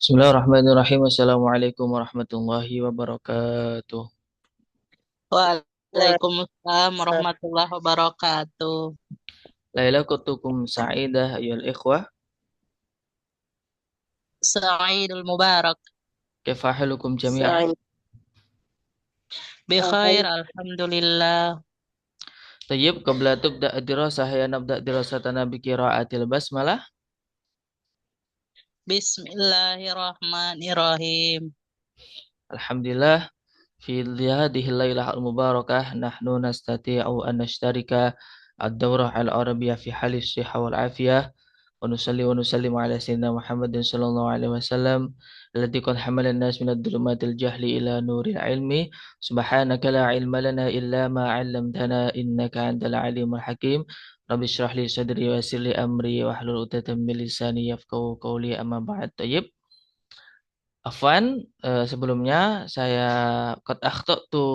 Bismillahirrahmanirrahim. Assalamualaikum warahmatullahi wabarakatuh. Waalaikumsalam warahmatullahi wabarakatuh. Lailakutukum sa'idah ayol ikhwah. Sa'idul Mubarak. Kefahalukum jami'an. Sa'id. Bikhair, alhamdulillah. Tayyib, qabla tubda ad-dirasah ya nabda dirasatana bi qiraatil basmalah. Bismillahirrahmanirrahim. Alhamdulillah fi hadhihi lailah al-mubarakah nahnu nastati'u an nashtarika ad-dawrah al-arabiyyah fi halis sihah wal afiyah. ونصلي ونسلم على سيدنا محمد صلى الله عليه وسلم الذي قد حمل الناس من الظلمات الجهل إلى نور العلم سبحانك لا علم لنا إلا ما علمتنا إنك أنت العليم الحكيم رب اشرح لي صدري ويسر لي أمري واحلل عقدة من لساني يفقهوا قولي أما بعد. طيب Afwan, sebelumnya saya qad akhtatu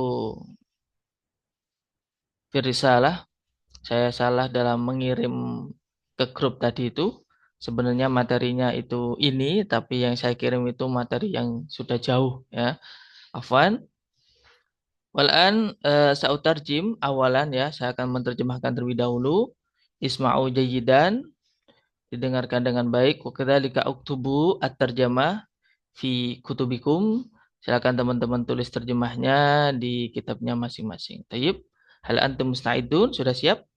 fi risalah. Saya salah dalam mengirim ke grup tadi itu. Sebenarnya materinya itu ini, tapi yang saya kirim itu materi yang sudah jauh ya. Afwan. Walan sautarjim awalan ya, saya akan menerjemahkan terlebih dahulu. Isma'u jayyidan, didengarkan dengan baik. Wa kadzalika uktubu at-tarjamah fi kutubikum. Silakan teman-teman tulis terjemahnya di kitabnya masing-masing. Tayyib. Hal antum musta'idun? Sudah siap?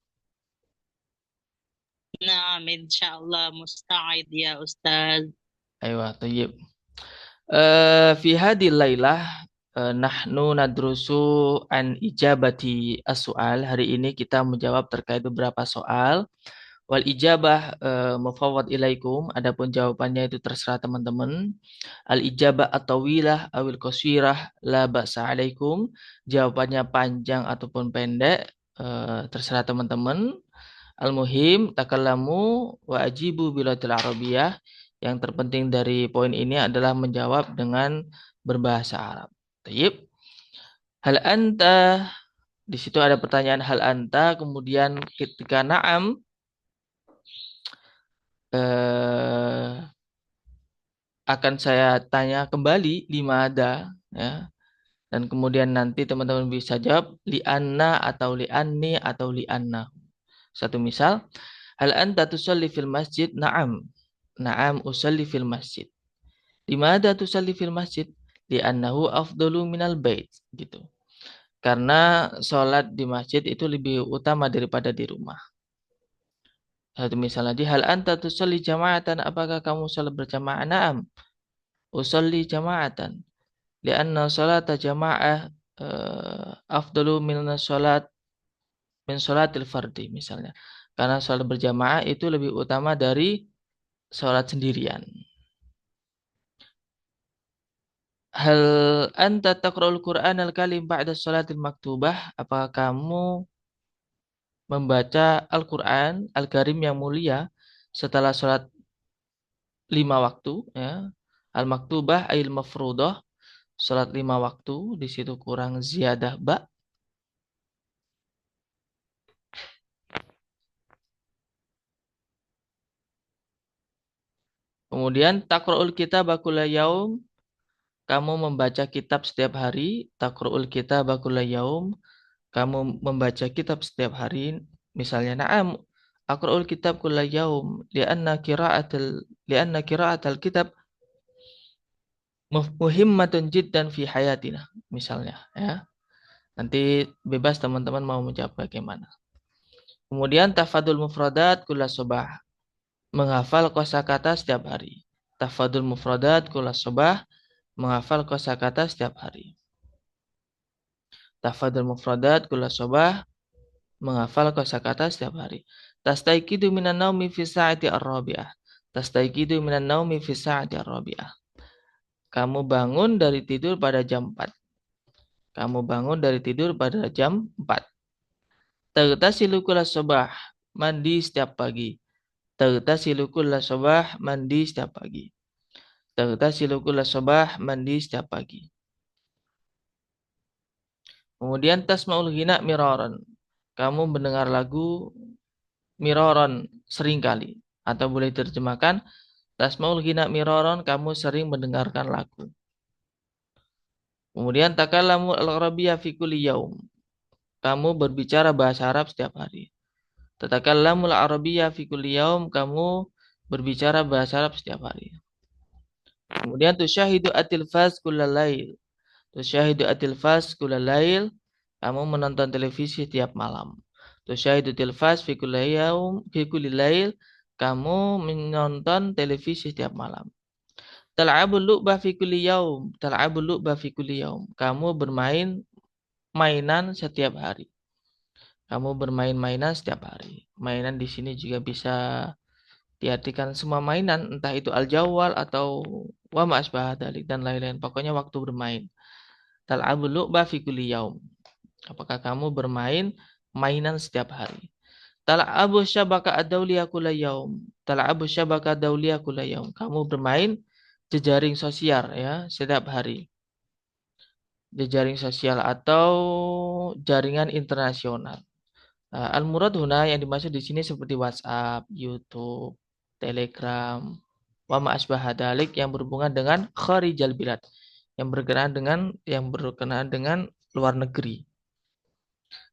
Naam, insyaallah musta'id ya Ustaz. Ayo, tayyib. Fi hadil lailah nahnu nadrusu an ijabati as-soal. Hari ini kita menjawab terkait beberapa soal. Wal ijabah mufawwad ilaikum. Adapun jawabannya itu terserah teman-teman. Al ijabah at-tawilah awil qasirah la ba'sa alaikum. Jawabannya panjang ataupun pendek terserah teman-teman. Al-muhim takallamu wa ajibu bilatil arabiyah. Yang terpenting dari poin ini adalah menjawab dengan berbahasa Arab. Tayyib. Hal anta, di situ ada pertanyaan hal anta, kemudian ketika na'am eh, akan saya tanya kembali lima ada ya. Dan kemudian nanti teman-teman bisa jawab li anna atau li anni atau li anna. Satu misal, hal anta tusalli fil masjid? Na'am. Na'am usalli fil masjid. Dimana tusalli fil masjid? Li'annahu afdalu minal bait gitu. Karena sholat di masjid itu lebih utama daripada di rumah. Satu misal lagi, hal anta tusalli jama'atan? Apakah kamu sholat berjamaah? Na'am. Usalli jama'atan. Li'anna sholata jama'ah afdalu min sholatil fardi misalnya. Karena sholat berjamaah itu lebih utama dari sholat sendirian. Hal anta taqra'ul Qur'an al-kalim ba'da sholatil maktubah? Apakah kamu membaca Al-Quran Al-Karim yang mulia setelah sholat lima waktu ya. Al-maktubah ayil mafrudah, sholat lima waktu, di situ kurang ziyadah ba. Kemudian takra'ul kitab kulla yaum, kamu membaca kitab setiap hari. Takra'ul kitab kulla yaum, kamu membaca kitab setiap hari. Misalnya na'am aqra'ul kitab kulla yaum lianna qira'atal kitab muhimmatun jiddan fi hayatina misalnya ya. Nanti bebas teman-teman mau menjawab bagaimana. Kemudian tafadul mufradat kulla sobah, menghafal kosakata setiap hari. Tafadul mufradat kulla sobah, menghafal kosakata setiap hari. Tafadul mufradat kulla sobah, menghafal kosakata setiap hari. Tastaiqidu minan naumi fi sa'ati ar-rabi'ah. Tastaiqidu minan naumi fi sa'ati ar-rabi'ah. Kamu bangun dari tidur pada jam 4. Kamu bangun dari tidur pada jam 4. Tagtasilu kulla sobah, mandi setiap pagi. Tagtasilu kulla sobah, mandi setiap pagi. Tagtasilu kulla sobah, mandi setiap pagi. Kemudian tasma'ul ghina miraran. Kamu mendengar lagu miraran seringkali. Atau boleh diterjemahkan Tasmaul ghina miraron, kamu sering mendengarkan lagu. Kemudian takallamu al-arabiyyah fi kulli yaum. Kamu berbicara bahasa Arab setiap hari. Tatakallamul arabiyyah fi kulli yaum, kamu berbicara bahasa Arab setiap hari. Kemudian tusyahidu at-tilfaz kullal lail. Tusyahidu at-tilfaz kullal lail, kamu menonton televisi setiap malam. Tusyahidu tilfaz fi kulli yaum fi kulli lail, kamu menonton televisi setiap malam. Tal'abul lu'bah fi kulli yaum. Tal'abul lu'bah fi kulli yaum. Kamu bermain mainan setiap hari. Kamu bermain mainan setiap hari. Mainan di sini juga bisa diartikan semua mainan, entah itu al-jawwal atau wa ma asbaha dzalik dan lain-lain. Pokoknya waktu bermain. Tal'abul lu'ba fi kulli yaum. Apakah kamu bermain mainan setiap hari? Tal'abu syabaka ad-dawliya kulla yaum. Tal'abu syabaka ad-dawliya kulla yaum. Kamu bermain jejaring sosial ya setiap hari. Jejaring sosial atau jaringan internasional. Al-murad huna yang dimaksud di sini seperti WhatsApp, YouTube, Telegram, wa ma asbaha dalik yang berhubungan dengan kharijal bilad, yang berkenaan dengan luar negeri.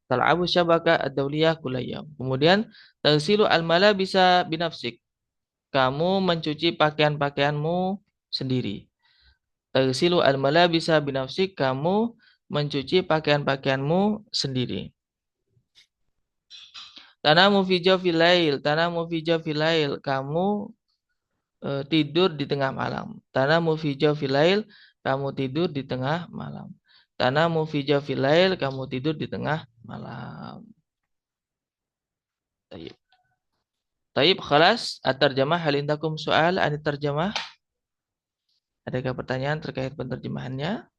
Tal'abu syabaka ad-dawliyah kullayyam. Kemudian tagsilu al-malabisa binafsik. Kamu mencuci pakaian-pakaianmu sendiri. Tagsilu al-malabisa binafsik, kamu mencuci pakaian-pakaianmu sendiri. Tanamu fi jawfil lail, tanamu fi jawfil lail, kamu tidur di tengah malam. Tanamu fi jawfil lail, kamu tidur di tengah malam. Tanamu fi jawfil lail, kamu tidur di tengah malam. Taib. Taib, khalas. At-tarjamah, hal indakum soal an-tarjamah? Adakah pertanyaan terkait penerjemahannya?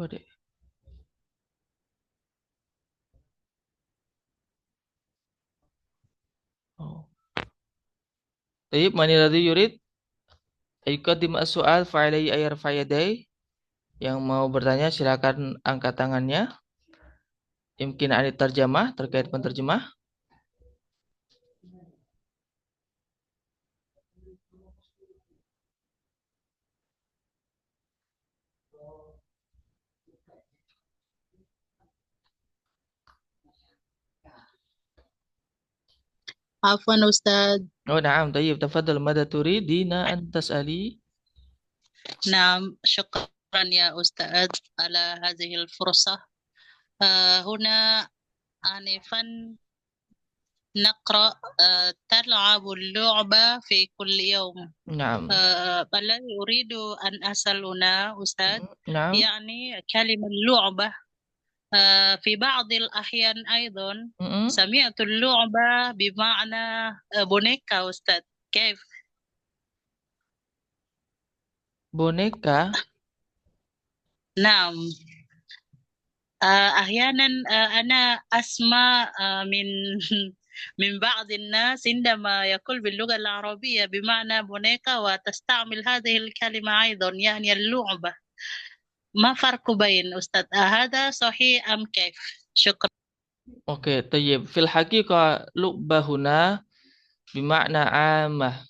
Boleh. Oh. Taib, man alladhi yurid ayuqaddim as-su'al fa'alayhi ayyarfa yadayhi. Yang mau bertanya silakan angkat tangannya. Mungkin ada terjemah terkait penerjemah. Afwan Ustaz. Oh, na'am, tayyib. Tafadhal, mada turidina an tas'ali? نعم شكرا يا أستاذ على هذه الفرصة. هنا آنفا نقرأ تلعب اللعبة في كل يوم. نعم. الذي أريد أن أسأل هنا أستاذ نعم. يعني كلمة اللعبة في بعض الأحيان أيضا سمعت اللعبة بمعنى boneka أستاذ، كيف؟ Boneka? نعم. أحيانا أنا أسمع من من بعض الناس عندما يقول باللغة العربية بمعنى boneka وتستعمل هذه الكلمة أيضا يعني اللعبة. ما فرق بين أستاذ هذا صحيح أم كيف؟ شكرا. Oke, tayyib. Fil haqiqah lu'bahuna bimakna amah.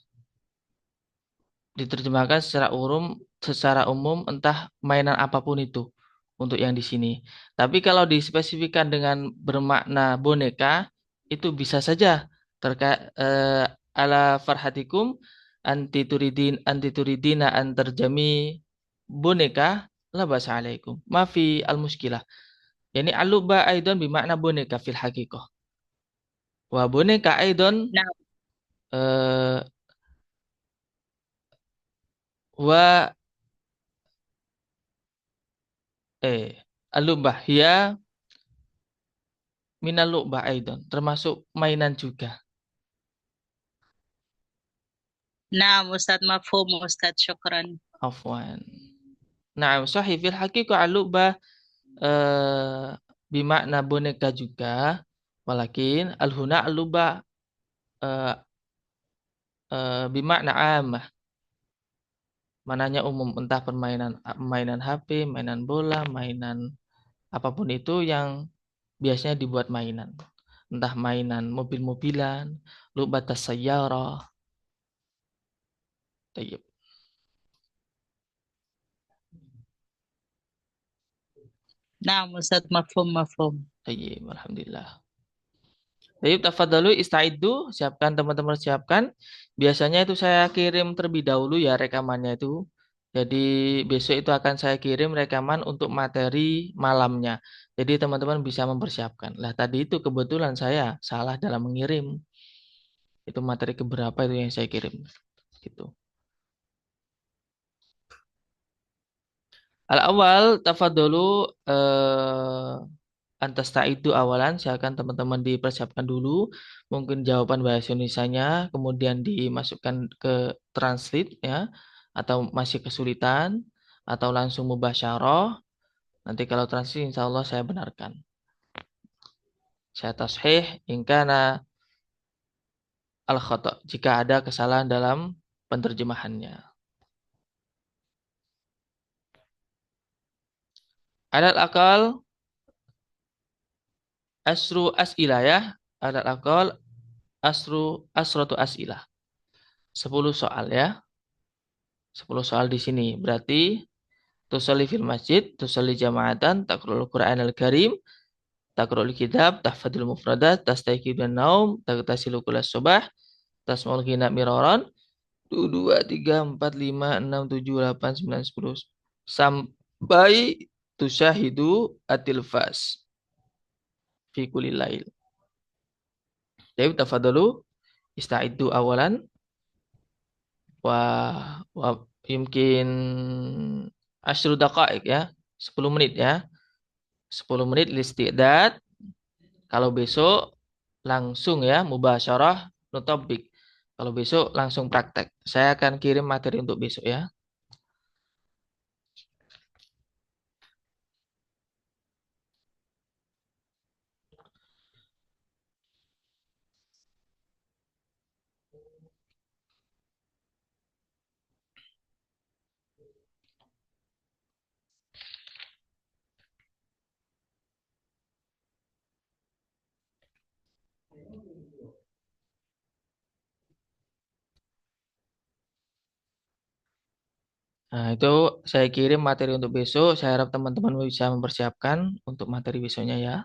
Diterjemahkan secara umum entah mainan apapun itu untuk yang di sini. Tapi kalau dispesifikkan dengan bermakna boneka itu bisa saja terkait ala farhatikum antituridina antarjami boneka la basa alaikum. Mafi al-muskilah. Yani aluba aidon bimakna boneka fil haqiqah. Wa boneka aidon نعم eh, wa alubah ya minal lu'bah aidon, termasuk mainan juga. نعم أستاذ مفهوم أستاذ شكرا. Afwan. Nah, sahih fil haqiqah al-lu'bah bimakna boneka juga. Walakin al-huna al-lubah eh, bimakna amah. Mananya umum, entah mainan HP, mainan bola, mainan apapun itu yang biasanya dibuat mainan. Entah mainan mobil-mobilan, lubatas sayyarah. Tayyib. نعم أستاذ مفهوم مفهوم. Tayyib, alhamdulillah. Tayyib, tafadhalu ista'iddu, siapkan teman-teman, siapkan. Biasanya itu saya kirim terlebih dahulu ya rekamannya itu. Jadi besok itu akan saya kirim rekaman untuk materi malamnya. Jadi teman-teman bisa mempersiapkan. Lah tadi itu kebetulan saya salah dalam mengirim. Itu materi keberapa itu yang saya kirim. Gitu. Al-awwal tafadhalu itu awalan, silakan teman-teman dipersiapkan dulu mungkin jawaban bahasa Indonesianya, kemudian dimasukkan ke translate ya, atau masih kesulitan atau langsung mubasyarah. Nanti kalau translate insya Allah saya benarkan. Saya tashih ingkana al khata, jika ada kesalahan dalam penerjemahannya. Alat akal asru as'ilah ya. Alat akal asratu as'ilah. 10 soal ya. 10 soal di sini. Berarti tusalli fil masjid, tusalli jama'atan, taqra'ul Qur'an al-Karim, taqra'ul kitab, tahfadul mufradat, tastayqidun naum, tagtasilu kulas subah, tasma'ul ghina miraran, 2, 3, 4, 5, 6, 7, 8, 9, 10. Sampai tusyahidu atilfas fi kulli lail. Jadi tafadalu ista'iddu awalan wa wa yumkin asyru daqaik ya, 10 menit ya. 10 menit listi'dad. Kalau besok langsung ya mubasyarah nutobik. Kalau besok langsung praktek. Saya akan kirim materi untuk besok ya. Nah, itu saya kirim materi untuk besok. Saya harap teman-teman bisa mempersiapkan untuk materi besoknya ya.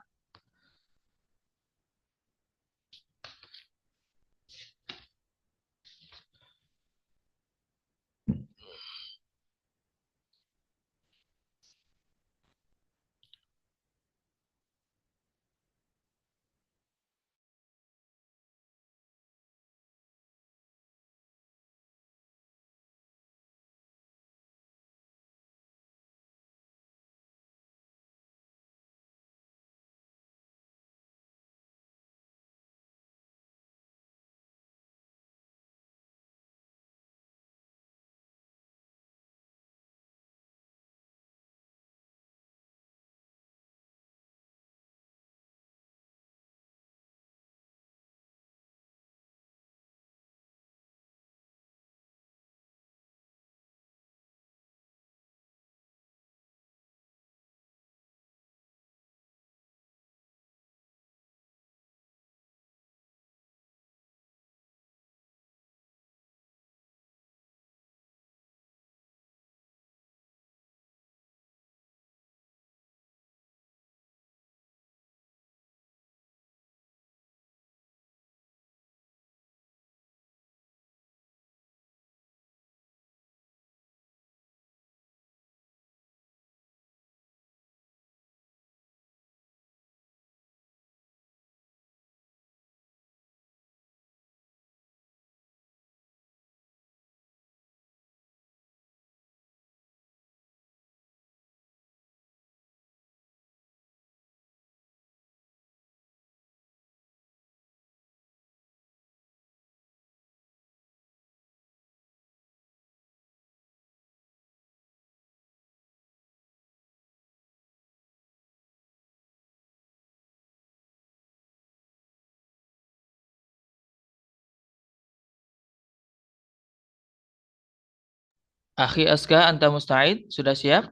Akhi Aska, anta musta'id? Sudah siap?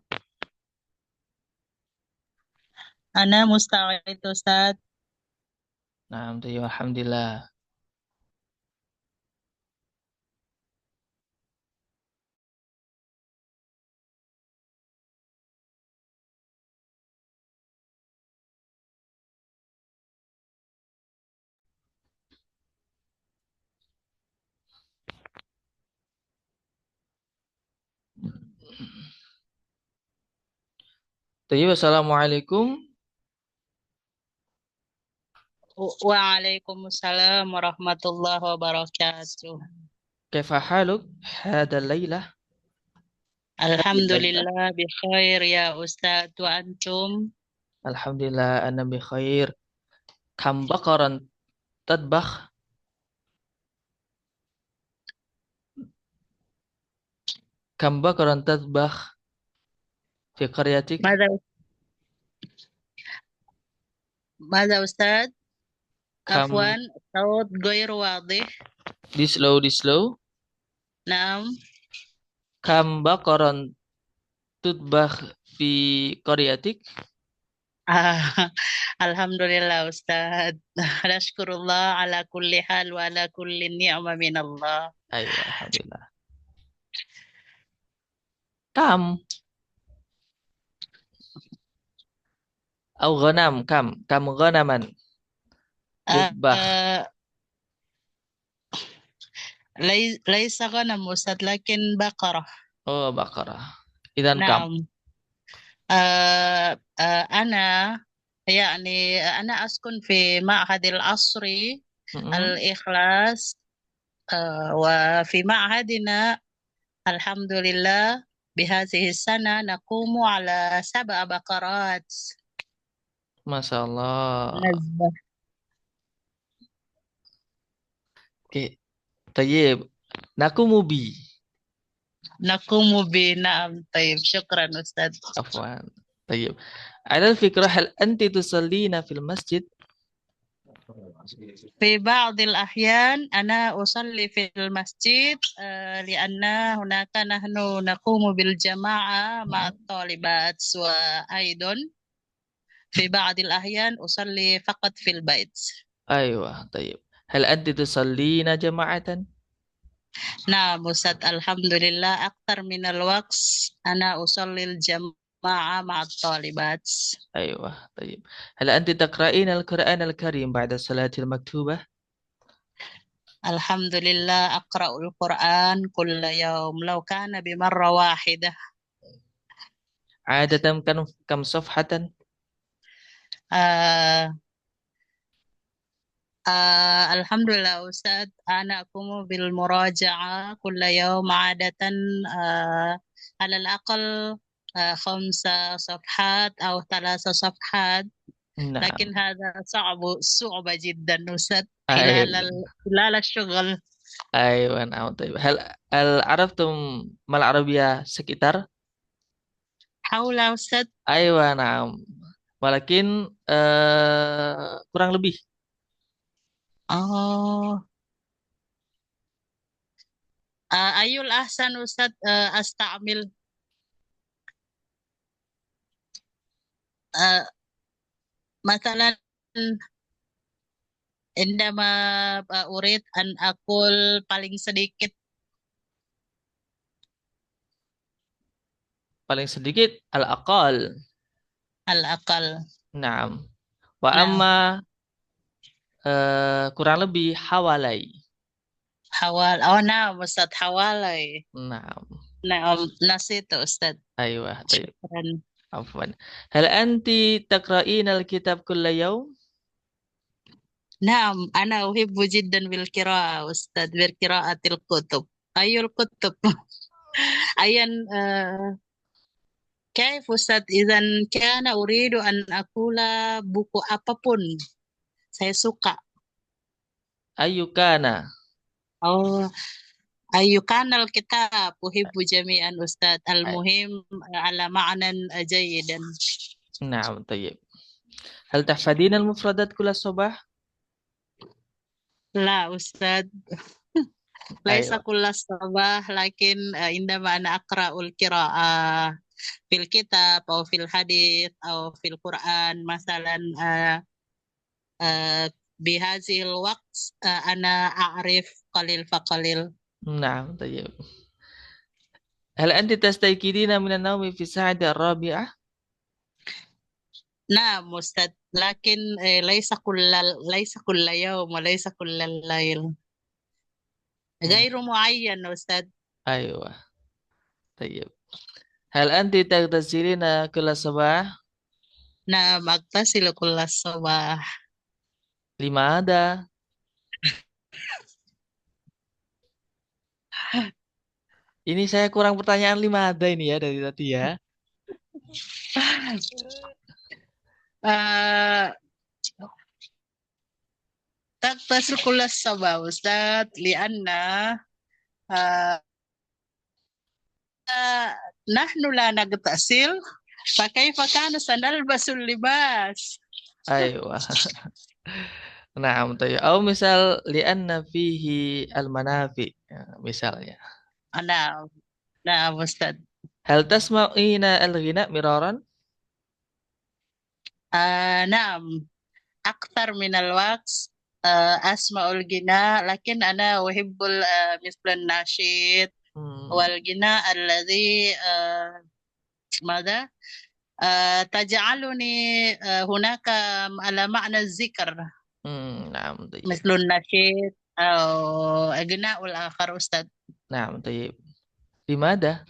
أنا مستعد أستاذ. Nah, tayyib, alhamdulillah. Tayyib, assalamualaikum. وعليكم السلام ورحمة الله وبركاته. Kaifa haluk hada laylah? الحمد Laylah. لله بخير يا أستاذ وأنتم. Alhamdulillah, ana bi khair. Kam baqaran tadbakh? Kam baqaran tadbakh fi qaryatik? ماذا ماذا أستاذ؟ عفوا، Kam, الصوت غير واضح. di slow, di slow. نعم. Kam baqaran tudbakh fi qaryatik? آه. الحمد لله أستاذ. نشكر الله على كل حال وعلى كل نعمة من الله. Ayo, alhamdulillah. Kam au ghanam, kam ghanaman آه. tudbakh. ليس غنم أستاذ لكن بقرة. Oh, baqarah. Idan kam. نعم. أنا يعني أنا أسكن في معهد العصري Mm-mm. الإخلاص. وفي معهدنا الحمد لله بهذه السنة نقوم على 7 بقرات Masya Allah. نسبة. Oke, tayyib. Nakumubi. نقوم بنعم. طيب شكرا أستاذ. Afwan. Tayyib. Ada fikrah hal anti tusallina fil masjid? في بعض الأحيان أنا أصلي في المسجد لأن هناك نحن نقوم بالجماعة مع الطالبات، وأيضا في بعض الأحيان أصلي فقط في البيت. Aywa, tayyib. Hal anti tusallina jama'atan? نعم أستاذ، الحمد لله أكثر من الوقت أنا أصلي الجماعة مع الطالبات. Aywa, tayyib. Hal anti taqra'in al-Qur'an al-Karim ba'da salatil maktubah? الحمد لله أقرأ القرآن كل يوم لو كان بمرة واحدة. Adatan kam safhatan? آه الحمد لله أستاذ، أنا أقوم بالمراجعة كل يوم عادة على الأقل 5 صفحات أو 3 صفحات، Naam. لكن هذا صعب جدا أستاذ Aywa. خلال الشغل. Aywa, naam, tayyib. Hal araftum mal arabiyah sekitar? حول أستاذ. Aywa, naam. Walakin kurang lebih. آه أي الأحسن أستاذ أستعمل آه مثلا عندما أريد أن أقول paling sedikit. Paling sedikit al-aqal. الأقل. Naam. Wa نعم. amma kurang lebih hawalai. نعم أستاذ حوالي. Naam. نعم نسيت أستاذ. Aywa, tayyib. شكرا. Afwan. Hal anti taqra'in al-kitab kulla yawm? نعم أنا أحب جدا بالقراءة أستاذ، بالقراءة الكتب. أي الكتب؟ أيا كيف أستاذ إذا كان أريد أن أقول buku apapun saya suka. Ayyukana. أو أي كان الكتاب أحب جميعا أستاذ، Ay- المهم على معنى جيدا. Naam, tayyib. Hal tahfadina al-mufradat kulla sabah? لا أستاذ. ليس أيوة. كل الصباح لكن عندما أنا أقرأ القراءة في الكتاب أو في الحديث أو في القرآن مثلا بهذه الوقت أنا أعرف قليل فقليل. نعم طيب. هل أنت تستيقظين من النوم في الساعة الرابعة؟ نعم أستاذ، لكن ليس كل يوم وليس كل الليل، مم. غير معين أستاذ. أيوة طيب. هل أنت تغتسلين كل صباح؟ نعم أغتسل كل الصباح. لماذا؟ Ini saya kurang pertanyaan lima ini ya dari tadi ya. آه، تغتسل كل الصباح أستاذ لأن آه، نحن لا نغتسل، فكيف كان سنلبس اللباس؟ أيوة. نعم طيب. أو misal lianna fihi al-manafi ya, misalnya. نعم نعم أستاذ. Hal tasma'ina al-ghina miraran? نعم، أكثر من الوقت أسمع الغناء، لكن أنا أحب مثل النشيد Hmm, والغناء الذي ماذا تجعلني هناك على معنى الذكر، na'am طيب. مثل النشيد أو غناء الآخر أستاذ. Na'am طيب. Limada?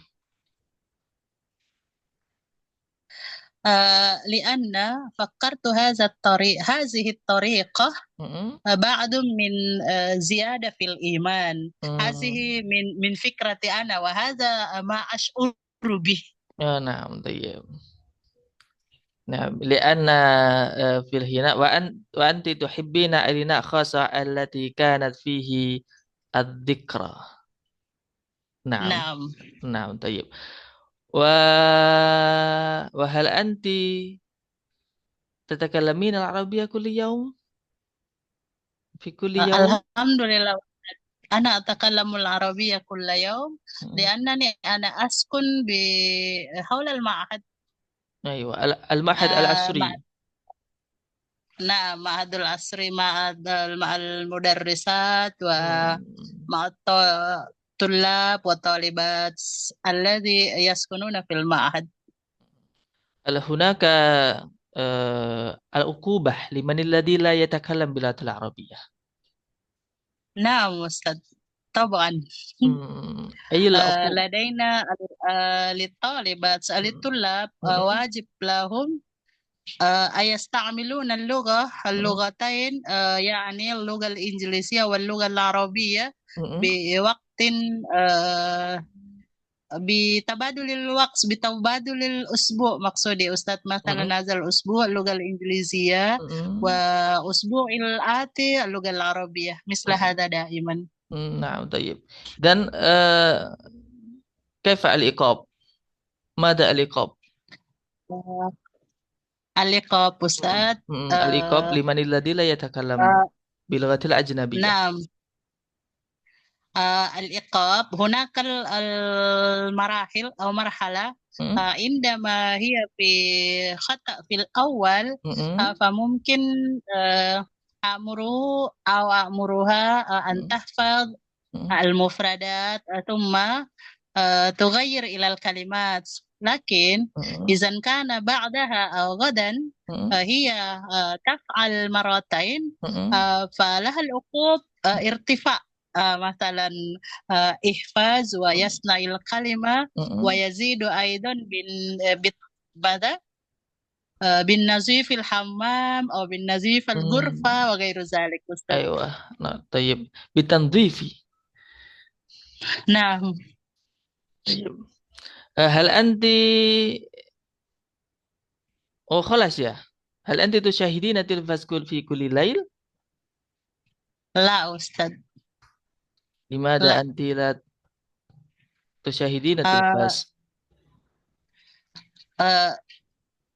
لأن فكرت هذه الطريقة Mm-mm. بعض من زيادة في الإيمان. هذه Hmm. من فكرتي أنا، وهذا ما أشعر به. Ya, na'am طيب. Nah, lianna fil hina wa anti tuhibbina alina khasa allati kanat fihi ad-dhikra. Naam. نعم. Naam, tayyib. Wa wa hal anti tatakallamin al-arabiyya kulli yawm fi kulli yawm? الحمد لله، أنا أتكلم العربية كل يوم Hmm. لأنني أنا أسكن حول المعهد. Aywa, al-ma'had مع al-asri. نعم، معهد العصري، مع المدرسات Hmm. ومع الطلاب والطالبات الذي يسكنون في المعهد. Al hunaka al-uqubah liman alladhi la yatakallam bilatil arabiyyah. نعم أستاذ، طبعا. Ayil uqub. لدينا للطالبات Hmm. للطلاب Hmm. واجب لهم أن يستعملون Hmm. اللغتين، يعني اللغة الإنجليزية واللغة العربية Hmm. بوقت بتبادل الأسبوع. مقصودي أستاذ، Hmm. مثلا هذا الأسبوع اللغة الإنجليزية Hmm. وأسبوع الآتي اللغة العربية، مثل Hmm. هذا دائما. Nah, tayyib. Dan kaifa al-iqab? Mada al-iqab? اللقاء أستاذ. Al-iqab آه liman alladhi la yatakallam آه bilghatil ajnabiyyah. نعم. الإيقاف هناك المراحل أو مرحلة Hmm. عندما هي في خطأ في الأول، Hmm. فممكن أمره أو أمرها أن Hmm. تحفظ Hmm. المفردات ثم تغير إلى الكلمات. لكن Hmm. إذا كان بعدها أو غدا Hmm. هي تفعل مرتين، Hmm. فلها العقوب ارتفاع، مثلا إحفاظ ويصنع الكلمة Hmm. ويزيد أيضا ماذا بالنظيف الحمام أو بالنظيف Hmm. الغرفة وغير ذلك أستاذ. Aywa. Nah, tayyib. Bitandhifi. نعم. Tayyib. Hal anti oh khalas ya. Hal anti tusyahidina tilfaz fi kulli lail? لا أستاذ. Limada لا. anti la tusyahidina tilfaz? آه آه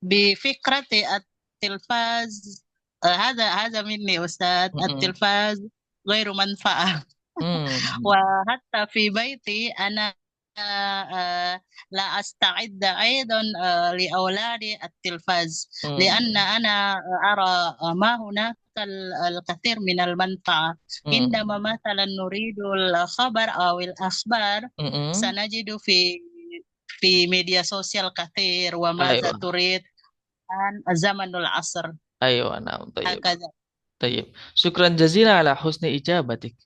بفكرة التلفاز، هذا مني أستاذ، Mm-mm. التلفاز غير منفعة. Hmm. وحتى في بيتي أنا لا أستعد أيضا لأولادي التلفاز، لأن Hmm. أنا أرى ما هناك الكثير من المنفعة. Hmm. عندما مثلا نريد الخبر أو الأخبار Hmm. سنجد في ميديا سوسيال كثير، وماذا أيوة. تريد عن زمن العصر أيوة نعم. طيب. هكذا. طيب. شكرا جزيلا على حسن إجابتك.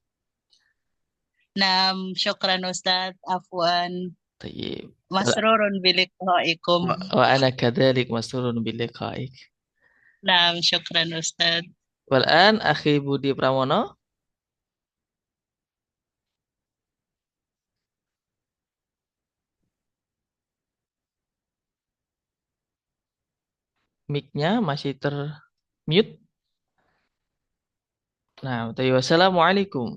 نعم، شكرا أستاذ، عفوا، طيب. مسرور بلقائكم. وأنا كذلك مسرور بلقائك. نعم، شكرا أستاذ. والآن أخي Budi Pramono, mic-nya masih termute. Nah, طيب. Wassalamualaikum.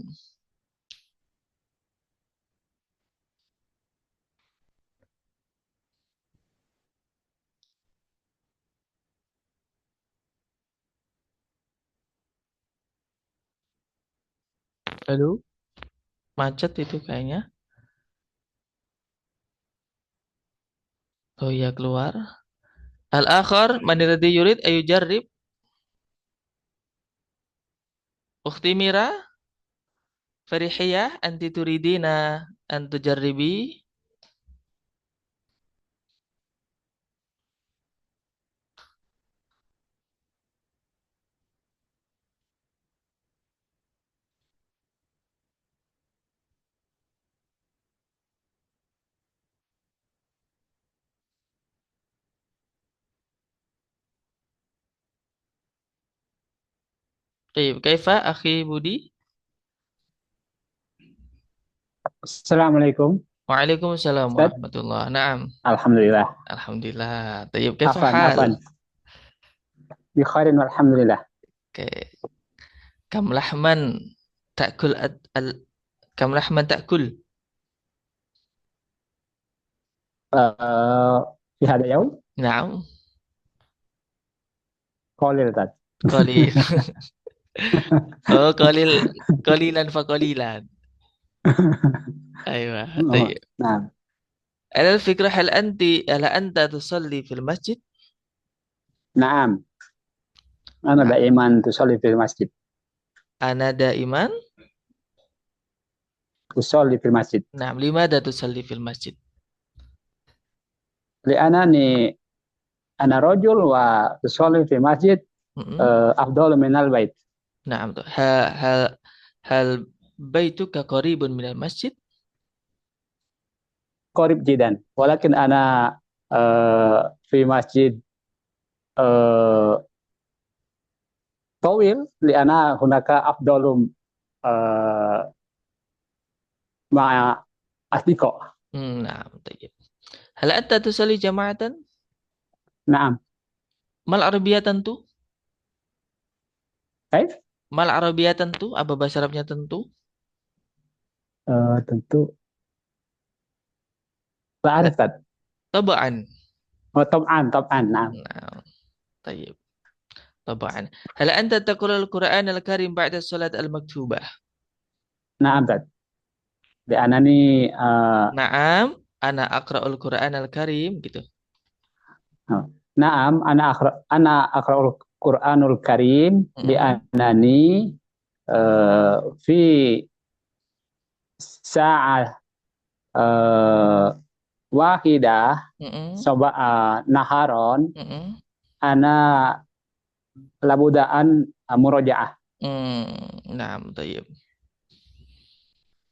Halo, macet itu kayaknya. Oh iya, keluar. Al-akhar man alladhi yurid ayujarrib? Ukhti Mira, Farihiyah, anti turidina an tujarribi? Baik, kaifa akhi Budi? Assalamualaikum, Waalaikumsalam Ustaz. warahmatullah. Naam. Alhamdulillah. Alhamdulillah. Tayyib, kaifa Afan, hal? afan. Bi khairin walhamdulillah. Oke. Kam lahman ta'kul kam lahman ta'kul? Fi hada yaum Naam. qalil Ustaz. Qalil. Oh, qalil, qalilan fa qalilan. Aywa, Oh, tayyib. nah, Alal fikra hal anta tusalli fil masjid? na'am. Ana Nah, daiman tusalli fil masjid. ana daiman. Tusalli fil masjid. Nah, limada tusalli fil masjid? Li'anani ana rajul wa tusalli fil masjid Mm-mm. afdalu minal bait. Nah, hal baituka qaribun minal masjid? Qarib jidan. Walakin ana fi masjid uh, tawil li'ana hunaka afdalum uh, ma'a asdiqa. Nah, tayyib. Hal anta tusalli jama'atan? Na'am. Mal arabiyatan tu? Baik. Mal arabiyatan tu? Apa bahasa Arabnya tentu? Tentu Arif Ustaz. Taba'an. Oh, Tab'an. Nah, Nah, tayyib. Taba'an. Hal anta taqra'ul Qur'an al-Karim ba'da salat al-maktubah? nah Ustaz. Di anani Naam, ana aqra'ul Qur'an al-Karim gitu. Naam ana aqra'ul Qur'anul Karim di Mm-mm. anani fi sa'ah wahidah Mm-mm. naharon Mm-mm. ana labudaan murojaah. Naam, tayyib.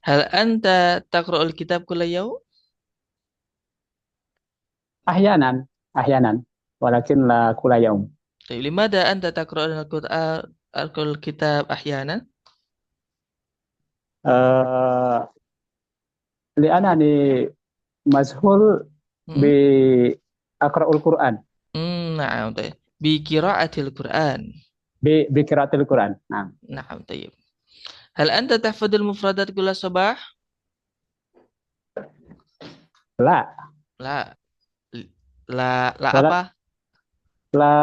Hal anta taqra'ul kitab kulla yawm? Ahyanan walakin la kula yaum. Tayyib, limada anta taqra'ul Qur'an al-kitab ahyanan? Uh, li anani mazhul bi Mm-mm. aqra'ul Qur'an Naam, tayyib. Bi qira'atil Qur'an. bi qiraatil Qur'an. Nah, Naam, tayyib. Hal anta tahfadul mufradat kulla sabah? la La, la wala apa? la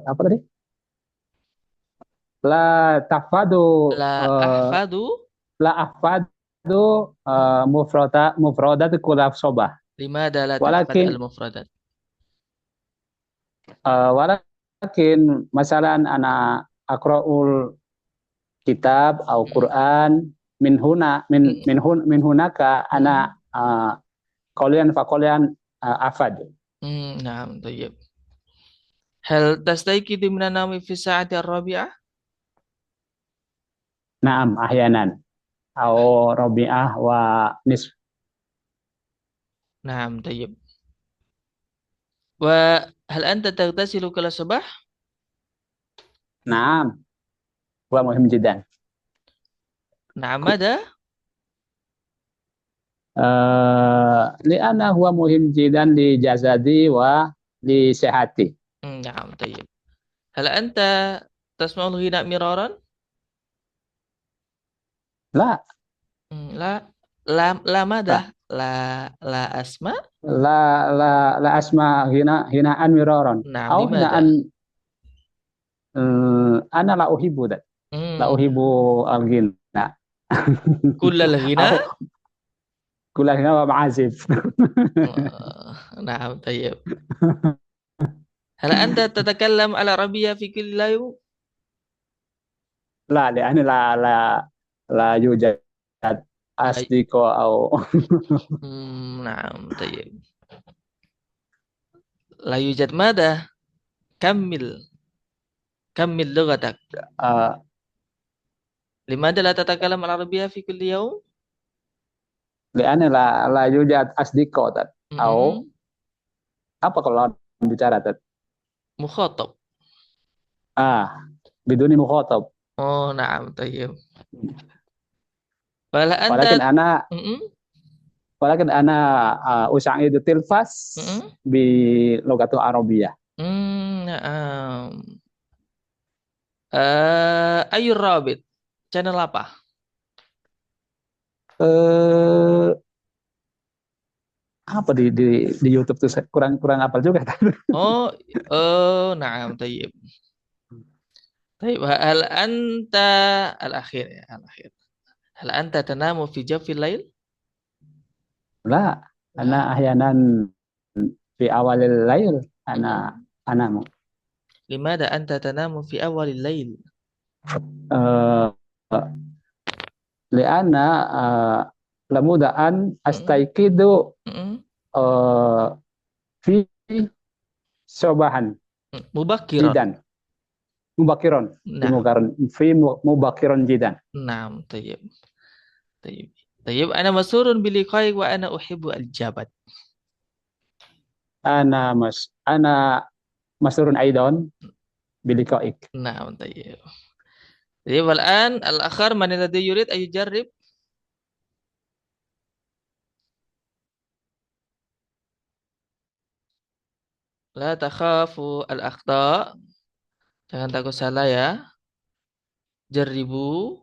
apa tadi? La tafadu La ahfadu. la ahfadu mufradat kulaf sobah. Limada la tahfad Walakin al-mufradat? walakin masalan ana aqra'ul kitab atau Quran min huna min hunaka ana qalian fa qalian afad. Naam, tayyib. Hal tastayqidu minan nawmi fi sa'ati ar-rabi'ah? Naam ahyanan au rabi'ah wa nisf. Naam, tayyib. Wa hal anta taghtasilu kulla sabah? Naam, wa muhim jiddan. Naam, mada? Li'anna huwa muhim jiddan li jasadi wa li sehati. Naam, tayyib. Hal anta tasma'ul ghina miraran? La, La, la mada? la, La asma? la asma hinaan miraron. Naam, Au limada? hinaan ana la uhibbu dat. La uhibbu al-ghina. Kullal ghina? Au kula ghina wa ma'azif. Naam, tayyib. Hal anta tatakallam al arabiyya fi kulli yawm? La, li'anna la yujad La, asdiqo au naam, tayyib. La yujad mada? Kammil. Kammil lughatak. Limada la tatakallam al arabiyya fi kulli yawm? li'anna la yujad asdiqo dat. Au apa kalau lawan bicara dat? Mukhatab. Biduni mukhatab. Oh, naam, tayyib. Wala anta Walakin ana walakin ana usa'idu tilfas bi logatul arabiyah. Naam. Ayur Rabit. Channel apa? Apa di YouTube tuh kurang hafal juga. Oh, naam, tayyib. Tayyib. Hal anta al-akhir ya, al-akhir. Hal anta tanamu fi jawfil lail? La, ana ahyanan fi awalil lail ana anamu. Limada anta tanamu fi awalil lail? Li'anna lamudaan astaiqidu fi sobahan Mubakiran. jidan mubakiron Nah, fi mubakiron jidan. naam, tayyib. Tayyib. Tayyib, ana masurun biliqaik wa ana uhibbu al-jabat. Ana masrurun aidon biliqaik. Naam, tayyib. Tayyib, al-an al-akhar man alladhi yurid ay yujarrib? La takhafu al-akhta. Jangan takut salah ya. Jarribu.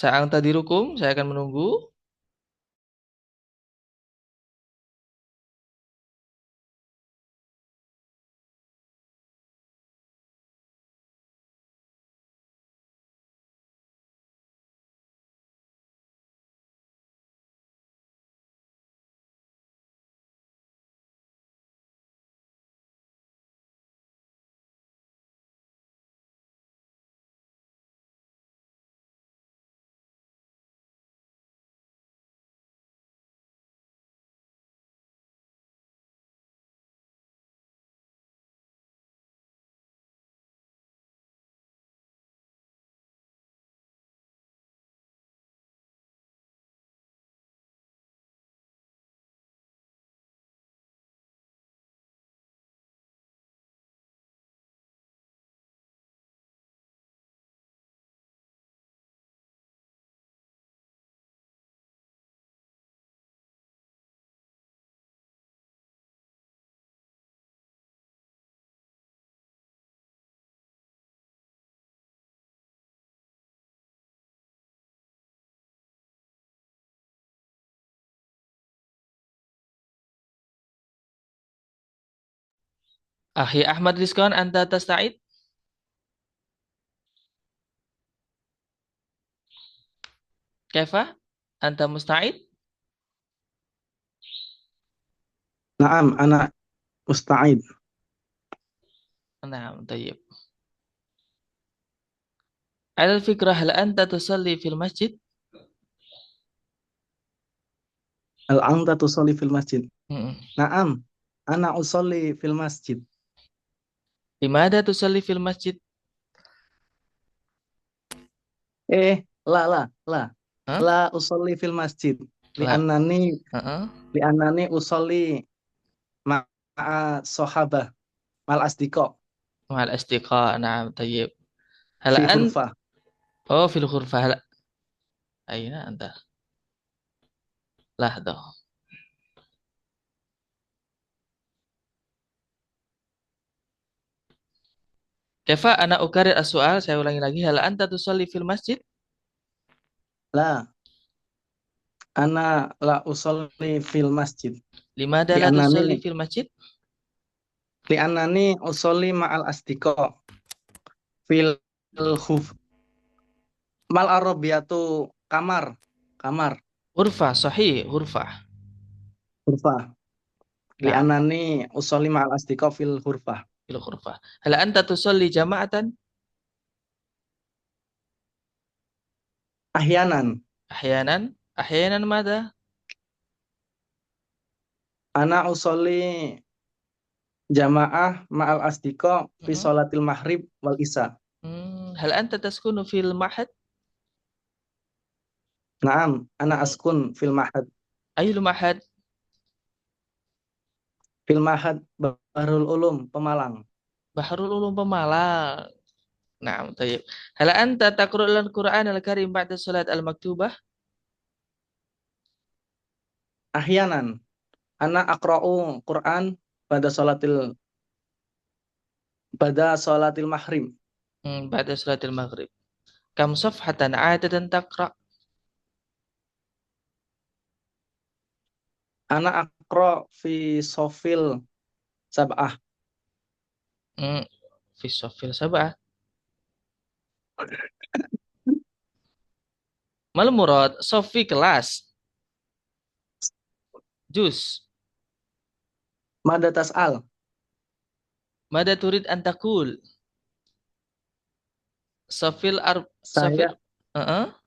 Sa'ang tadirukum, saya akan menunggu. Akhi Ahmad Rizkan, anta tasta'id? Kaifa? Anta musta'id? نعم أنا مستعد. Nah, tayyib. Al fikrah, hal anta tusalli fil masjid? هل أنت تصلي في المسجد؟ Mm-mm. نعم أنا أصلي في المسجد. Limada tusalli fil masjid? لا Hah? لا أصلي في المسجد La. لأنني Uh-uh. أصلي مع الصحابة مع الأصدقاء Ma'al istiqa. Nah, tayyib. Hal في an غرفة. Oh, fil ghurfah. Hal aina anta? Lahdah. Kaifa ana ukarir as-su'al? Saya ulangi lagi. Hal anta tusalli fil masjid? لا أنا لا أصلي في المسجد Limada la tusalli لأنني fil masjid? أصلي مع الأصدقاء في الخوف. مع العربية kamar kamar Ghurfah, sahih, ghurfah. غرفة Nah, لأنني أصلي مع الأصدقاء في الغرفة. fil ghurfah. Hal anta tusalli jama'atan? أحيانا Ahyanan. Ahyanan mada? أنا أصلي جماعة مع الأصدقاء في Mm-mm. صلاة المغرب والعشاء. Hal anta taskunu fil mahad? نعم أنا Mm. أسكن في المعهد Ayul mahad? Bahrul Ulum Pemalang. Bahrul Ulum Pemalang. Nah, tayyib. Hal anta taqra'ul Qur'an al-Karim ba'da salat al-maktubah? Ahyanan أنا أقرأ Quran pada salatil maghrib. Ba'da salat al-maghrib. Kam safhatan 'adatan taqra'? Ana aqra fi sofil sab'ah. Fi safil sab'ah. Mal murad safi kelas. Juz. Mada tas'al. Mada turid an taqul? Safil safil.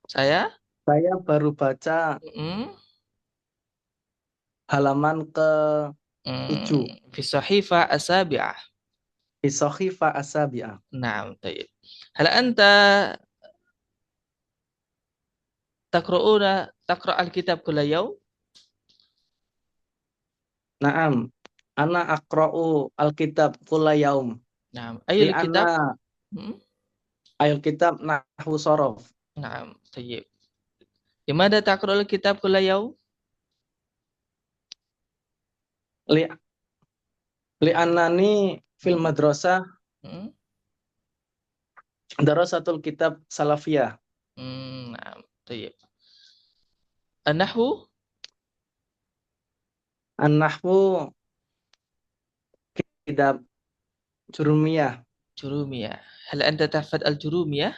Saya Saya baru baca halaman ke 7 fi sahifa asabi'ah. fi sahifa asabi'ah. Naam, tayyib. Hal anta taqra' al-kitab kulla yawm? Naam, ana aqra'u al-kitab kulla yaum. Naam, Li ayul kitab? anna ayul kitab nahwu sorof. Naam, tayyib. Limada taqra' al-kitab kulla yawm? Li annani fil madrasah darasatul kitab salafiyah. Naam, tayyib. An-nahwu? An-nahwu kitab jurumiyah. Jurumiyah. Hal anta tahfad al-jurumiyah?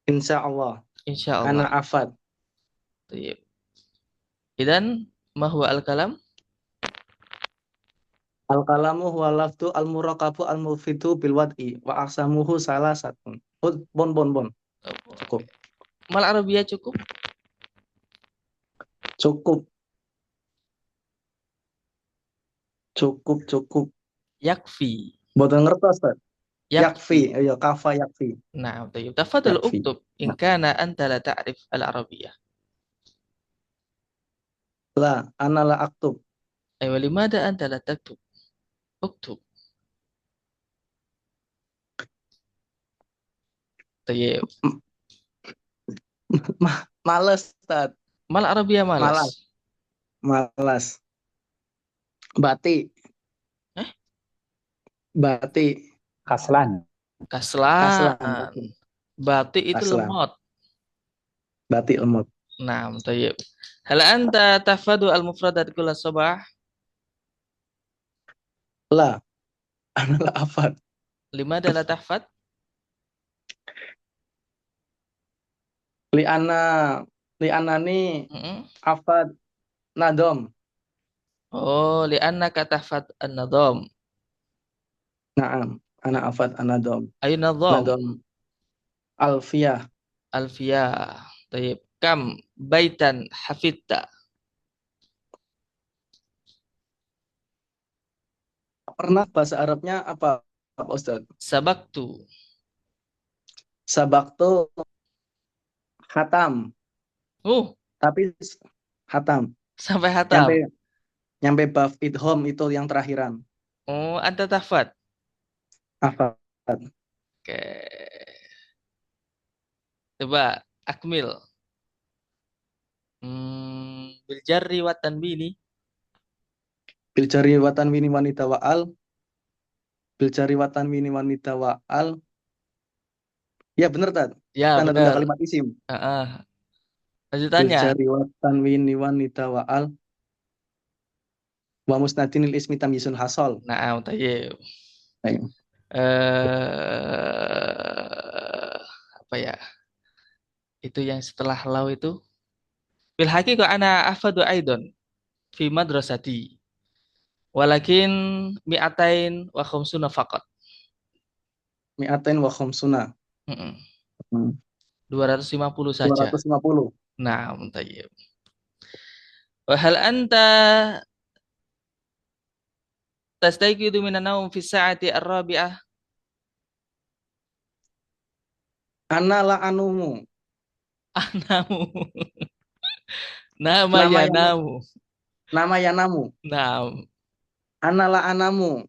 Insyaallah. Ana Insyaallah. afad. Tayyib. Idan ma huwa al-kalam? Al-kalamu huwa lafdu al-murakabu al-mufidu bil wad'i wa aksamuhu salasatun. Bon. Cukup. Mal Arabiyah cukup? Cukup. Yakfi. Boten ngertos, Pak. Yakfi. Ya, kafa yakfi. Nah, tayyib. Tafadhal uktub in kana anta la ta'rif al-Arabiyah. La, ana la aktub. Aywa, limada anta la taktub? Uktub. Tayyib. Males, Ustaz. Mal Arabiyah malas. Malas. Bati. Bati. Kaslan. Bati itu Kaslan. lemot. Bati lemot. Nah, tayyib. Hal anta tahfadu al-mufradat kulla sabah? La, Ana la afad. Limadha la tahfad? Li anani Mm-mm. afad nadom. Oh, li'annaka tahfad an-nadham. Naam, ana afad anadom. Ayu nadham? Nadom alfiyah. Alfiyah. Tayyib. Kam baitan hafidta? Pernah bahasa Arabnya apa, Pak Ustaz? Sabaktu. Sabaktu hatam, tapi hatam. Sampai hatam. Nyampe nyampe baf idhom itu yang terakhiran. Oh, anta tahfad. Afad. Oke. Coba akmil. Bil jarri wa tanwini. Bil jari watan wini wanita wa'al. Bil jari watan wini wanita wa'al. Ya benar Tad. Ya, Tanda-tanda benar. kalimat isim. Bil Bil Lanjutannya. jari watan wini wanita wa'al. Wa musnadinil ismi tamyisun hasol. Naam, tayyib. Ayo. Apa ya? Itu yang setelah lau itu. Bil haqiqah ana afadu aidon fi madrasati. Walakin mi'atain wa khamsuna faqat. Mi'atain wa khamsuna. Mm-mm. Hmm. 250 saja. 250. Nah, tayyib. Wa hal anta tastayqidu minan naum fi sa'ati ar-rabi'ah? Ana la anumu. Namu. Nama Nama ya yang namu. nama ya namu. Nam. Ana la anamu.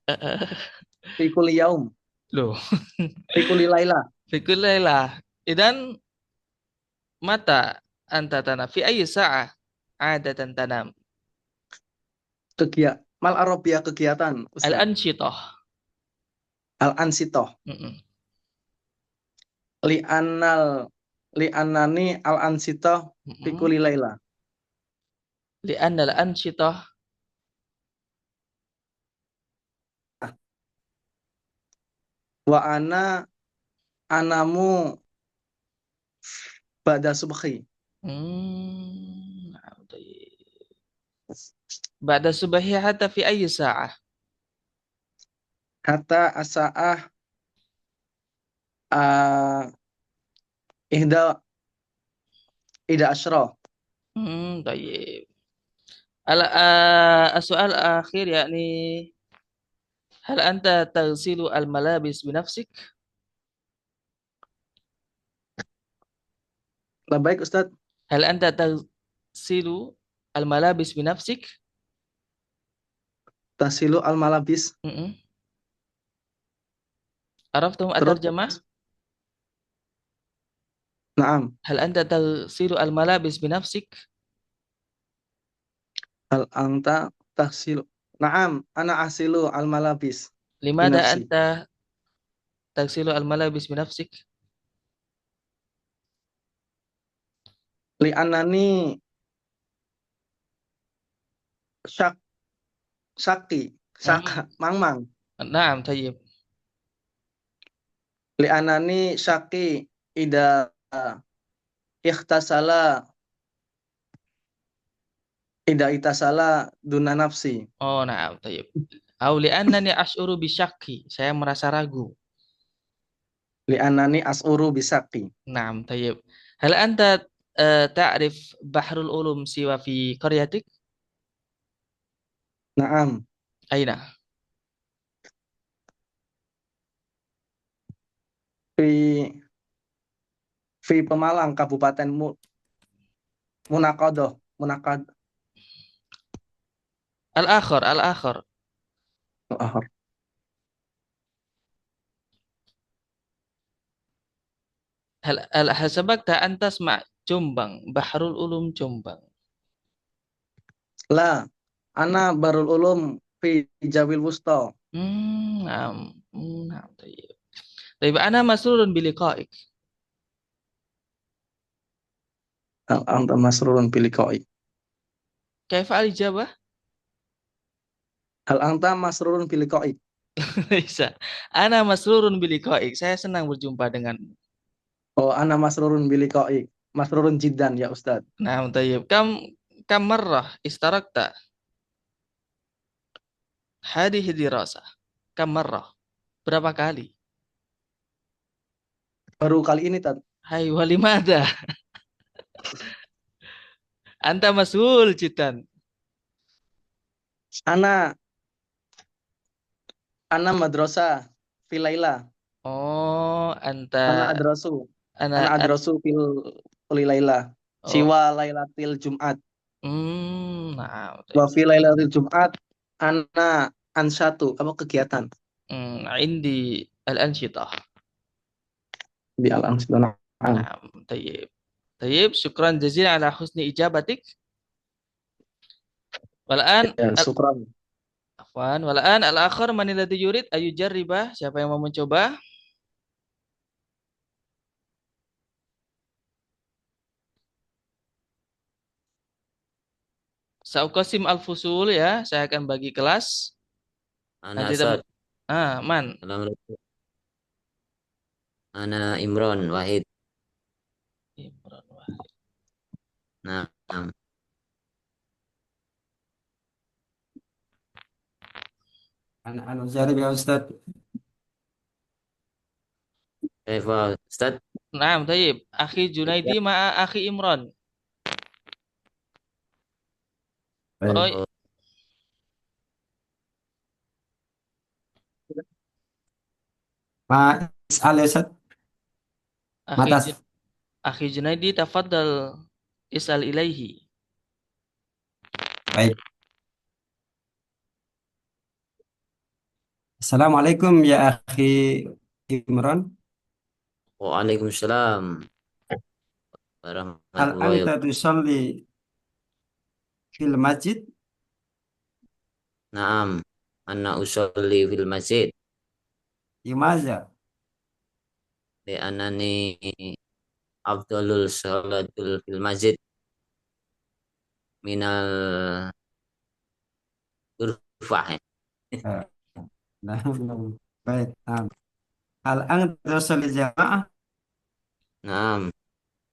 Fi kulli yaum. Loh, Fi kulli laila. fikulailah. Idan mata anta tanam fi ayyi sa'ah adatan tanam? Mal arabiyah kegiatan Ustaz. Al-ansyitah. Al-ansitoh. Mm-mm. Li annani al-ansitoh fi Mm-mm. kulli laila. Li'anna al-ansyitah Wa anamu ba'da subhi. Nah, ba'da subahi hatta fi ayyi sa'ah? Hatta asa'ah uh, ihda asyra. Tayyib. Soal akhir yakni hal anta taghsilu al-malabis binafsik? Baik Ustaz. Hal anta taghsilu al-malabis binafsik? Tasilu al-malabis. Araftum Terus at-tarjamah? Naam. Hal anta taghsilu al-malabis binafsik? Hal anta tasilu. Naam, ana asilu al-malabis Limada binafsi. anta taghsilu al-malabis binafsik? Li anani saki, saka, mang. Naam, tayyib. Li anani saki ida ikhtasala duna nafsi. Oh, naam, tayyib. Au li'annani ash'uru bisyakki. Saya merasa ragu. Li anani as'uru bisaki. Naam, tayyib. Hal anta ta'rif bahrul ulum siwa fi qaryatik? Naam. Aina? Fi Pemalang, Kabupaten Munakad. Al-akhar, al-akhar. Hal sabakta antas ma Jombang, Bahrul Ulum Jombang. La, ana barul ulum fi Jawil Wusta. Naam, naam, tayyib. Tayyib, ana masrurun biliqa'ik. Anta masrurun biliqa'i. Kaifa al-ijabah? Hal anta masrurun biliqa'i. Bisa. Ana masrurun biliqa'ik. Saya senang berjumpa denganmu. Oh, ana masrurun biliqa'i. Masrurun jiddan ya Ustaz. Nah, tayyib. Kam marrah istarakta hadhihi dirasah? Kam marrah? Berapa kali? Baru kali ini Tat. Hai walimada. Anta masul jiddan. Ana ana madrasah filaila. Oh, Ana anta adrasu. Ana ana adrasu fil laila. oh, Siwa lailatil Jum'at. nah, Wa tayyib. fi lailatul Jum'at ana ansatu apa kegiatan Indi al-ansyitah. di al-ansilah. Nah, tayyib. Tayyib, syukran jazilan ala husni ijabatik. Walaan Ya, syukran. afwan, walaan al-akhar man alladhi yurid ayujarribah? Siapa yang mau mencoba? Sauqasim al-fusul ya, saya akan bagi kelas. Ana Nanti teman Asad. man. Assalamualaikum. Ana Imron Wahid. Imran Wahid. Nah, أنا جارب يا أستاذ. Ustaz. Nah, tayyib. Akhi Junaidi ma'a akhi Imran. طيب. Oh, Oh, ما اسأل يا أستاذ. ما akhi تسأل. akhi Junaidi tafaddal is'al ilaihi. طيب. السلام عليكم يا أخي إمران. Waalaikumsalam هل warahmatullahi أنت تصلي في المسجد؟ Naam. Ana usolli fil masjid. لماذا؟ Di anani afdalul salatul fil masjid minal urfah. آه، نعم. طيب. نعم. هل أنت تصلي جماعة؟ Naam.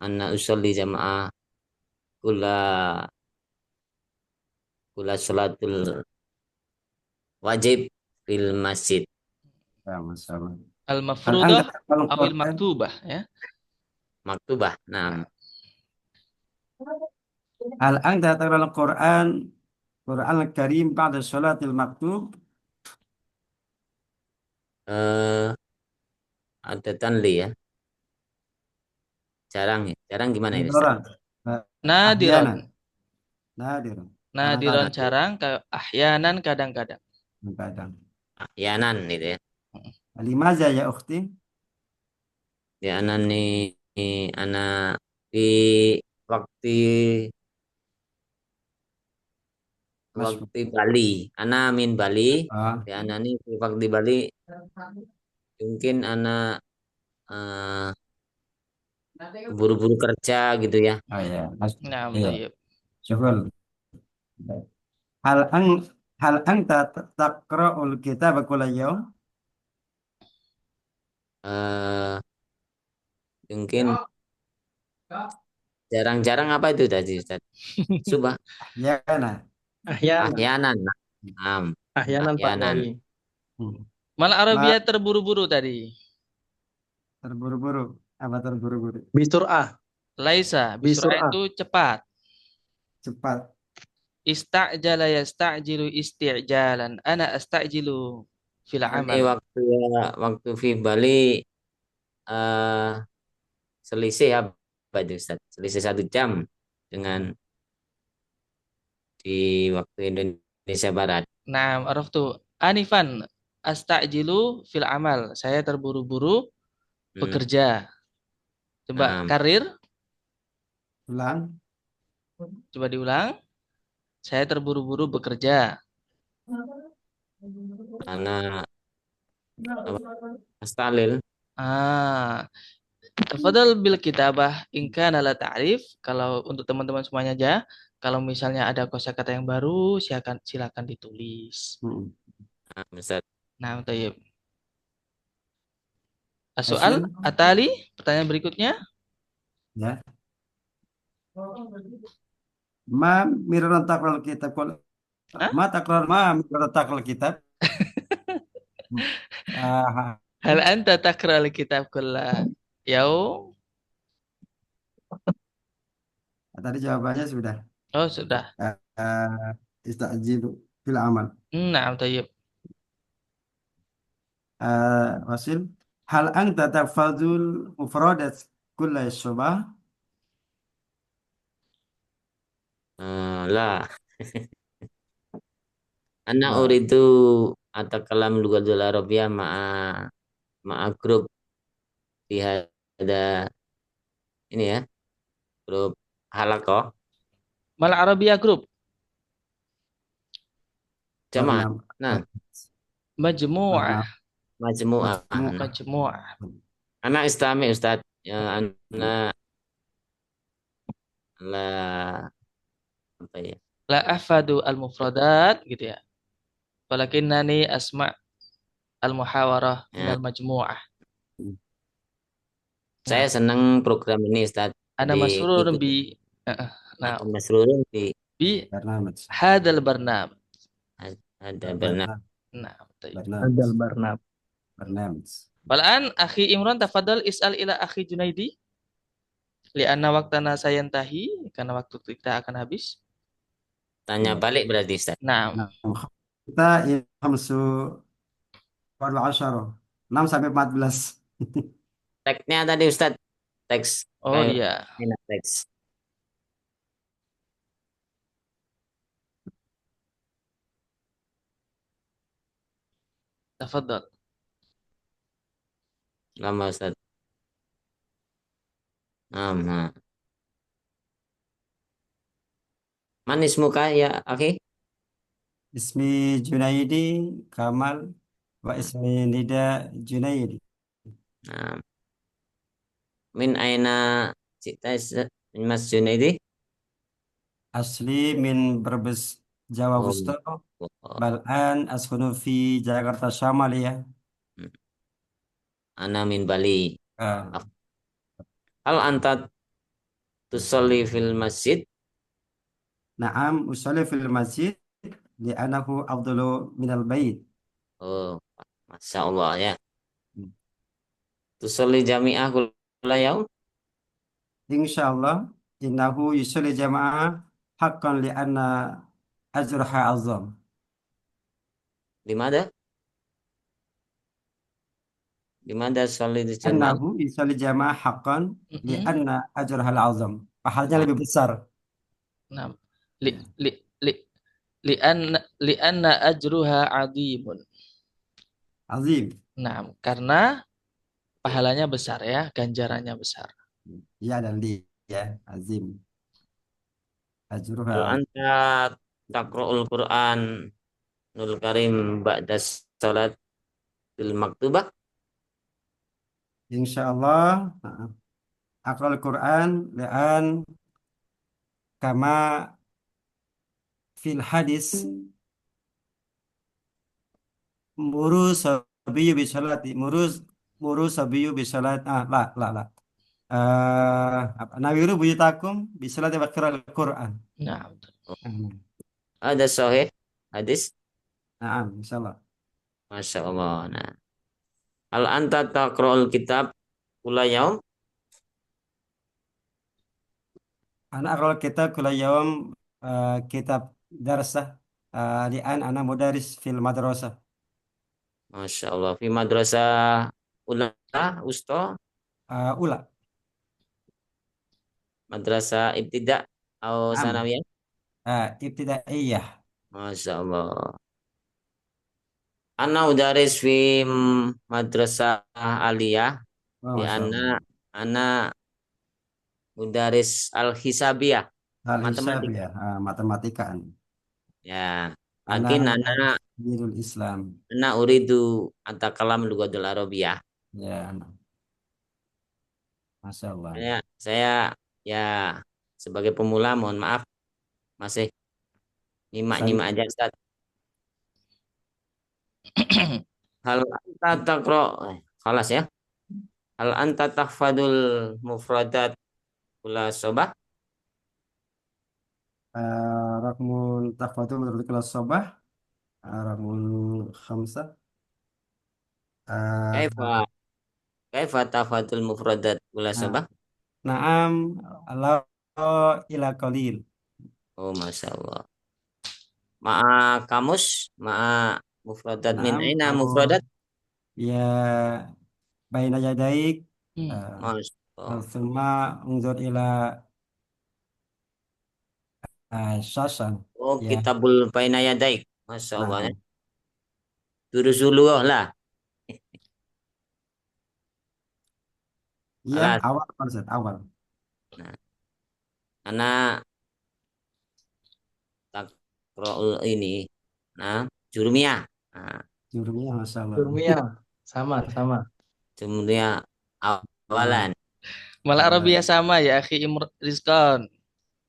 Ana usolli jamaah kula kula salatul wajib fil masjid. Ya, Masya Allah. هل Al-mafrudah أنت تقرأ awil القرآن؟ maktubah ya. Maktubah. Naam. هل أنت تقرأ القرآن الكريم بعد الصلاة المكتوب؟ Eh, ada tanli ya. Jarang ya. Jarang gimana ya Ustaz? نادرا. Nadiron. أحيانا. نادرا. أنا Nadiron تعرف jarang, kayak ahyanan kadang-kadang. kadang. Ahyanan gitu ya. لماذا يا أختي؟ Ya anak nih anak di waktu مشهور. waktu Bali. Anak min Bali. آه. Ya anak nih di waktu Bali mungkin anak eh, buru-buru kerja gitu ya. آه يا Nah, إيه. tayyib. شغل. هل أن هل أنت تقرأ الكتاب كل يوم؟ Eh mungkin jarang-jarang apa itu tadi Ustaz? Subah. أحيانا. Ahyanan. Ahyanan. Naam. Ahyanan Pak Ahyanan. Dai. Mal Ma Arabia terburu-buru tadi. terburu-buru. Apa terburu-buru? Bisur'ah. Laisa, bisur'a Bisur'ah. itu cepat. Cepat. Ista'jala yasta'jilu isti'jalan. Ana asta'jilu fil Ini amal. waktu di Bali eh selisih apa itu Ustaz? Selisih 1 jam dengan di waktu Indonesia Barat. Nah, araftu. Anifan asta'jilu fil amal. Saya terburu-buru Hmm. bekerja. Coba Nah, karir, Ulang. coba diulang. Saya terburu-buru bekerja. karena Astalil. Ah, tafadhal bil kitabah in kana la ta'rif. Kalau untuk teman-teman semuanya aja, kalau misalnya ada kosakata yang baru, silakan ditulis. Nah, Ustaz. Nah, tayyib. Soal Hasil atali, pertanyaan berikutnya. ya. Ma mirran taqra'ul kitab Hah? ma taqra ma mirran taqra'ul kitab. Ah, Hal anta taqra'ul kitab kulla yaum? tadi jawabannya sudah. Oh, sudah. Istajib fil amal. Nah, tayyib. Wasil. Hal anta tafadzul mufradat kulla syubah. Lah, ana Nah, uridu atakalam lugatul arabiyah ma'a grup di ada ini ya, grup halakoh Mal Arabia Group, jamaah. bernama Nah, majmu'ah, bernama majmu'ah. majmu'. Nah, majmu'ah. anak istami Ustaz, ya anak la apa ya? La afadu al-mufradat gitu ya. Walakinnani asma' al-muhawarah Ya, minal majmu'ah. saya Nah, senang program ini Ustaz. ana masrurun Diikuti. bi nah, Akan masrurun di bi Bernama hadal barnam. ada benar. bernama Nah, tayyib. bernama Barnab. bernama. Wal'an akhi Imran tafadhal is'al ila akhi Junaidi li'anna waqtana sayantahi karena waktu kita akan habis. Tanya balik berarti Ustaz. Nah, Nah, kita ini khamsu wal asyara 6 sampai 14. Teksnya tadi Ustaz, teks oh kayak iya, enak teks. tafadhal. Lama Ustaz. Nah. Manis muka ya, oke. Ismi Junaidi Kamal wa ismi Nida Junaidi. Nah, min aina cita Mas Junaidi? Asli min Brebes Jawa Oh, Wusto. oh. Bal'an askunu fi Jakarta Syamalia. Ana min Bali. Ah, Hal anta tusolli fil masjid? Naam usolli fil masjid li'anahu afdalu minal bait. Oh, Masya Allah ya. Tusolli jami'ah kulla yaum? Insyaallah innahu yusolli jamaah haqqan li'anna ajraha azam. Di mana? Di mana sholli di jamaah? Annahu yusolli jamaah haqqan Mm-mm. li'anna ajraha azam. Pahalanya Ma- lebih besar. Nah, li li li li'anna ajruha adimun. Azim. Nah, karena pahalanya besar ya, ganjarannya besar. Ya dan li ya azim. Hal Ajruha. anta taqra'ul Qur'an Nul Karim ba'da salat fil maktubah? Insyaallah aqra'ul Quran li'an kama fil hadis muru sabiyu bisalati muru sabiyu bisalat la nawiru buyutakum bisalati wa qira'al Quran. Nah, Ada sahih hadis? Nah, insyaallah. Masya Allah. Nah, hal anta taqra'ul kitab kula yaum? Anak kalau kita kula yaum kitab darsah li'an ana mudaris fil madrasah. Masya Allah. Fi madrasah ula usta Ula. madrasah ibtida atau Am. sanawiyah? Ibtidaiyah. Masya Allah. Ana udaris fi madrasah aliyah Oh, di Masya Allah. ana udaris al-hisabiyah Al-Hisab matematika. ya, matematika. Ya, lakin Anak ana Dirul Islam. ana uridu atakalam lugatul arabiyah. Ya, Masya Allah. Saya ya sebagai pemula mohon maaf masih Saya nyimak-nyimak aja Ustaz. hal anta taqra khalas ya. Hal anta tahfadul mufradat kula sobah. Rakmun tahfadhu menurut kelas sobah. Rakmun khamsah. Kaifa kaifa tahfadul mufradat kula sobah. Naam la ila qalil. Oh, masya Allah. Ma'a kamus, ma'a mufradat min Naam aina kamus mufradat. ya baina yadaik. Masya Allah. Thumma unzur ila syasan. Oh, Ya, kitabul baina yadaik. Masya Allah. Ya. naam. Durusuluh lah. Iya, Alas. awal konsep awal. Nah, anak takra'ul ini. Nah, jurumiyah. Nah, Jurumiyah, Masya Allah. Jurumiyah. Sama. jurumiyah awalan. Malah Arabia sama ya, akhi Rizkon.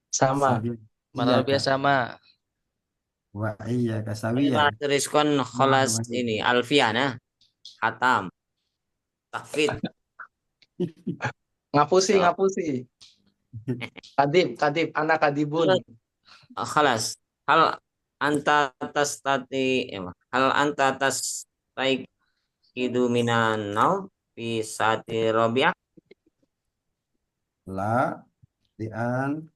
Sama. Malah Iya, Arabia Kak. sama. Wah, iya, Lima kasawiyan. tuliskon kholas ini alfiana hatam takfid Ngapusi. Kadib, anak kadibun. kholas hal anta tas tati hal anta tas taik idu minan nau fi saati robiah. La, dian,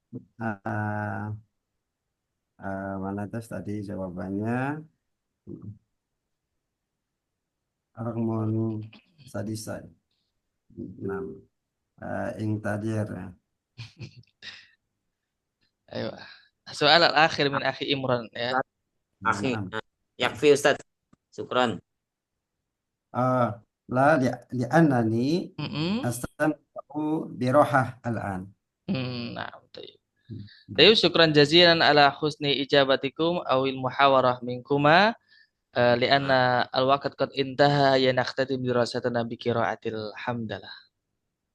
mana tes tadi jawabannya? Rakmun sadisai. 6. Ing tadir. Ayo. Soal al-akhir min akhi Imran ya. Akhi, yakfi Ustaz. Syukran. La li'annani astam'u birohah al-an. Nah, betul. Tayyib, syukran jazilan ala husni ijabatikum awil muhawarah minkuma lianna al-waqt qad intaha ya nakhtatim dirasatana bi qiraatil hamdalah.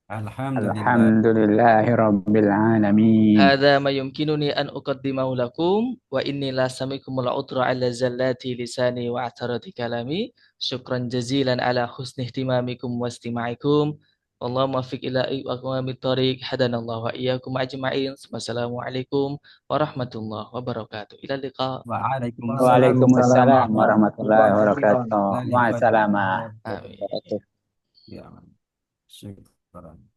Alhamdulillahi rabbil alamin. Hadza ma yumkinuni an uqaddimahu lakum wa inni la samikumul udra ala zallati lisani wa atarati kalami. Syukran jazilan ala husni ihtimamikum wa istima'ikum. Wallahu muwaffiq ila aqwamit thoriq. Hadanallahu wa iyyakum ajma'in. Wassalamualaikum warahmatullahi wabarakatuh. Ila liqa. Waalaikumsalam warahmatullahi wabarakatuh. Ma'assalamah. Amin. Ya, syukran.